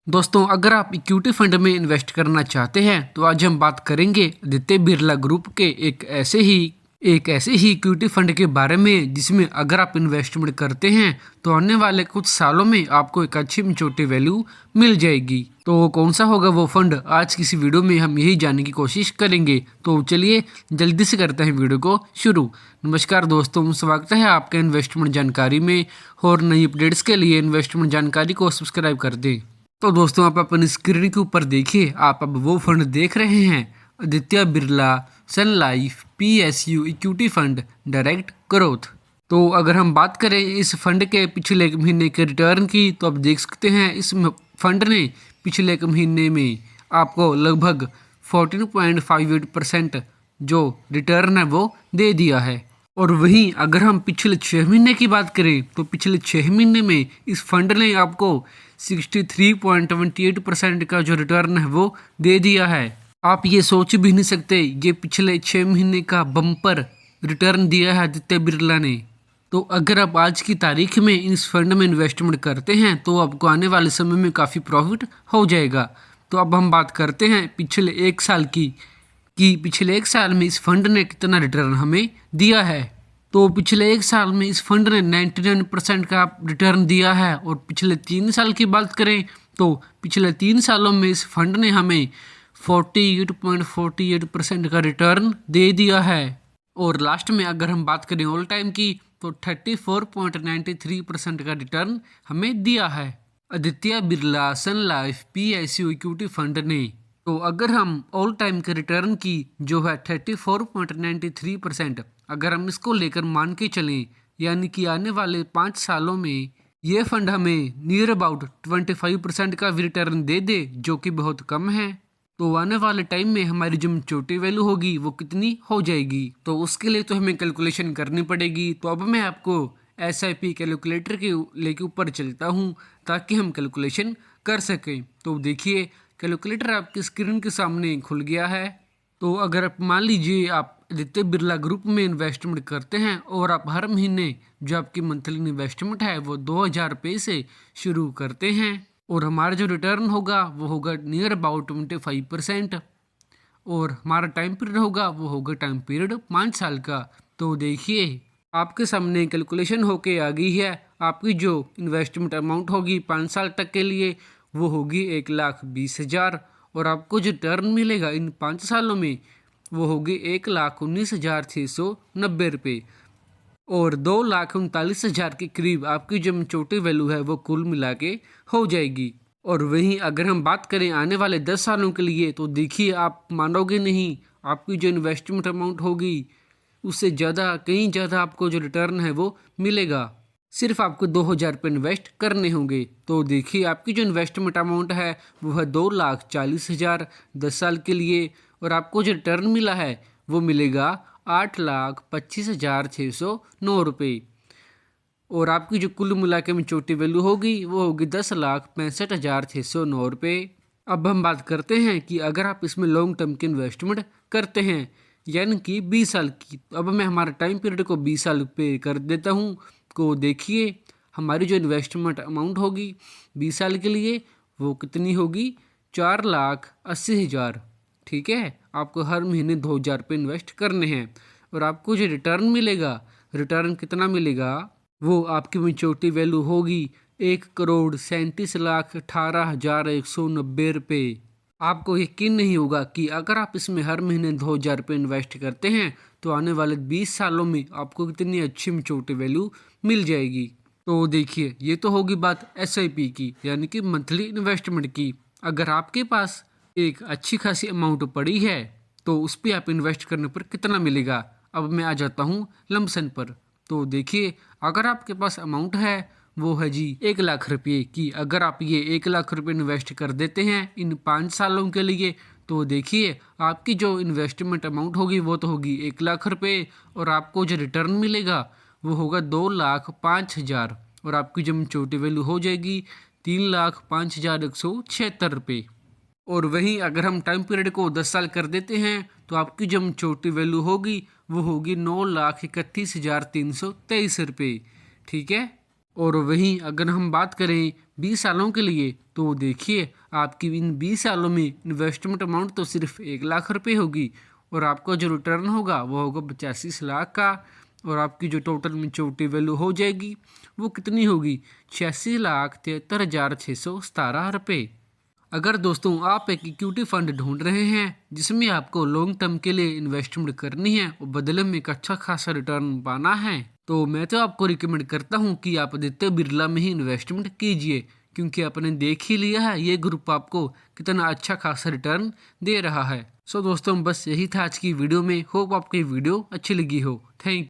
दोस्तों, अगर आप इक्विटी फंड में इन्वेस्ट करना चाहते हैं तो आज हम बात करेंगे आदित्य बिरला ग्रुप के एक ऐसे ही इक्विटी फंड के बारे में जिसमें अगर आप इन्वेस्टमेंट करते हैं तो आने वाले कुछ सालों में आपको एक अच्छी मेच्योरिटी वैल्यू मिल जाएगी। तो कौन सा होगा वो फंड, आज किसी वीडियो में हम यही जानने की कोशिश करेंगे। तो चलिए जल्दी से करते हैं वीडियो को शुरू। नमस्कार दोस्तों, स्वागत है आपके इन्वेस्टमेंट जानकारी में। और नई अपडेट्स के लिए इन्वेस्टमेंट जानकारी को सब्सक्राइब कर दें। तो दोस्तों, आप अपनी स्क्रीन के ऊपर देखिए, आप अब वो फंड देख रहे हैं, Aditya Birla Sun Life PSU equity fund direct growth. तो अगर हम बात करें इस फंड के पिछले एक महीने के रिटर्न की, तो आप देख सकते हैं इस फंड ने पिछले एक महीने में आपको लगभग 14.58% जो रिटर्न है वो दे दिया है। और वहीं अगर हम पिछले 6 महीने की बात करें तो पिछले 6 महीने में इस फंड ने आपको 63.28% का जो रिटर्न है वो दे दिया है। आप ये सोच भी नहीं सकते, ये पिछले 6 महीने का बम्पर रिटर्न दिया है आदित्य बिरला ने। तो अगर आप आज की तारीख में इस फंड में इन्वेस्टमेंट करते हैं तो आपको आने वाले समय में काफ़ी प्रॉफिट हो जाएगा। तो अब हम बात करते हैं पिछले एक साल की कि पिछले एक साल में इस फंड ने कितना रिटर्न हमें दिया है। तो पिछले एक साल में इस फंड ने 99% का रिटर्न दिया है। और पिछले 3 साल की बात करें तो पिछले 3 सालों में इस फंड ने हमें 48.48% का रिटर्न दे दिया है। और लास्ट में अगर हम बात करें ऑल टाइम की तो 34.93% का रिटर्न हमें दिया है Aditya Birla Sun Life PSU equity fund ने। तो अगर हम ऑल टाइम के रिटर्न की जो है 34.93%, अगर हम इसको लेकर मान के चलें, यानी कि आने वाले 5 सालों में ये फंड हमें नियर अबाउट 25% का भी रिटर्न दे दे, जो कि बहुत कम है, तो आने वाले टाइम में हमारी जो मेच्योरिटी वैल्यू होगी वो कितनी हो जाएगी। तो उसके लिए तो हमें कैलकुलेशन करनी पड़ेगी। तो अब मैं आपको SIP कैलकुलेटर के लेके ऊपर चलता हूँ ताकि हम कैलकुलेशन कर सकें। तो देखिए, कैलकुलेटर आपकी स्क्रीन के सामने खुल गया है। तो अगर आप मान लीजिए आप आदित्य बिरला ग्रुप में इन्वेस्टमेंट करते हैं और आप हर महीने जो आपकी मंथली इन्वेस्टमेंट है वो 2000 रुपये से शुरू करते हैं, और हमारा जो रिटर्न होगा वो होगा नियर अबाउट 25%। और हमारा टाइम पीरियड होगा वो होगा टाइम पीरियड 5 साल का। तो देखिए, आपके सामने कैलकुलेशन होके आ गई है। आपकी जो इन्वेस्टमेंट अमाउंट होगी 5 साल तक के लिए वो होगी 1,20,000। और आपको जो रिटर्न मिलेगा इन 5 सालों में वो होगी 1,19,690 रुपये। और 2,39,000 के करीब आपकी जो मेच्योरिटी वैल्यू है वो कुल मिला के हो जाएगी। और वहीं अगर हम बात करें आने वाले 10 सालों के लिए, तो देखिए आप मानोगे नहीं, आपकी जो इन्वेस्टमेंट अमाउंट होगी उससे ज़्यादा, कहीं ज़्यादा आपको जो रिटर्न है वो मिलेगा। सिर्फ आपको 2,000 रुपये इन्वेस्ट करने होंगे। तो देखिए, आपकी जो इन्वेस्टमेंट अमाउंट है वो है 2,40,000 10 साल के लिए। और आपको जो रिटर्न मिला है वो मिलेगा 8,25,609 रुपये। और आपकी जो कुल मिला के मेच्योरिटी वैल्यू होगी वो होगी 10,65,609 रुपये। अब हम बात करते हैं कि अगर आप इसमें लॉन्ग टर्म की इन्वेस्टमेंट करते हैं, यानी कि 20 साल की, तो अब मैं हमारा टाइम पीरियड को 20 साल पे कर देता हूँ। को देखिए, हमारी जो इन्वेस्टमेंट अमाउंट होगी 20 साल के लिए वो कितनी होगी, 4,80,000। ठीक है, आपको हर महीने 2,000 रुपये इन्वेस्ट करने हैं। और आपको जो रिटर्न मिलेगा, रिटर्न कितना मिलेगा, वो आपकी मेच्योरिटी वैल्यू होगी 1,37,18,190 रुपये। आपको यकीन नहीं होगा कि अगर आप इसमें हर महीने 2,000 रुपये इन्वेस्ट करते हैं तो आने वाले 20 सालों में आपको कितनी अच्छी मेच्योरिटी वैल्यू मिल जाएगी। तो देखिए, ये तो होगी बात SIP की, यानी कि मंथली इन्वेस्टमेंट की। अगर आपके पास एक अच्छी खासी अमाउंट पड़ी है तो उस पर आप इन्वेस्ट करने पर कितना मिलेगा। अब मैं आ जाता हूँ लमसम पर। तो देखिए, अगर आपके पास अमाउंट है वो है जी 1,00,000 रुपये की, अगर आप ये 1,00,000 रुपये इन्वेस्ट कर देते हैं इन 5 सालों के लिए, तो देखिए आपकी जो इन्वेस्टमेंट अमाउंट होगी वो तो होगी 1,00,000 रुपये। और आपको जो रिटर्न मिलेगा वो होगा 2,05,000। और आपकी जो मेच्योरिटी वैल्यू हो जाएगी 3,05,176 रुपये। और वहीं अगर हम टाइम पीरियड को 10 साल कर देते हैं तो आपकी जो मेच्योरिटी वैल्यू होगी वो होगी 9,31,323 रुपये। ठीक है, और वहीं अगर हम बात करें 20 सालों के लिए तो देखिए आपकी इन 20 सालों में इन्वेस्टमेंट अमाउंट तो सिर्फ 1 लाख रुपए होगी और आपका जो रिटर्न होगा वो होगा 85 लाख का। और आपकी जो टोटल मैच्योरिटी वैल्यू हो जाएगी वो कितनी होगी 86,73,617 रुपये। अगर दोस्तों आप एक इक्विटी फंड ढूंढ रहे हैं जिसमें आपको लॉन्ग टर्म के लिए इन्वेस्टमेंट करनी है और बदले में एक अच्छा खासा रिटर्न पाना है तो मैं तो आपको रिकमेंड करता हूं कि आप आदित्य बिरला में ही इन्वेस्टमेंट कीजिए, क्योंकि आपने देख ही लिया है ये ग्रुप आपको कितना अच्छा खासा रिटर्न दे रहा है। सो दोस्तों बस यही था आज की वीडियो में। होप आपको ये वीडियो अच्छी लगी हो। थैंक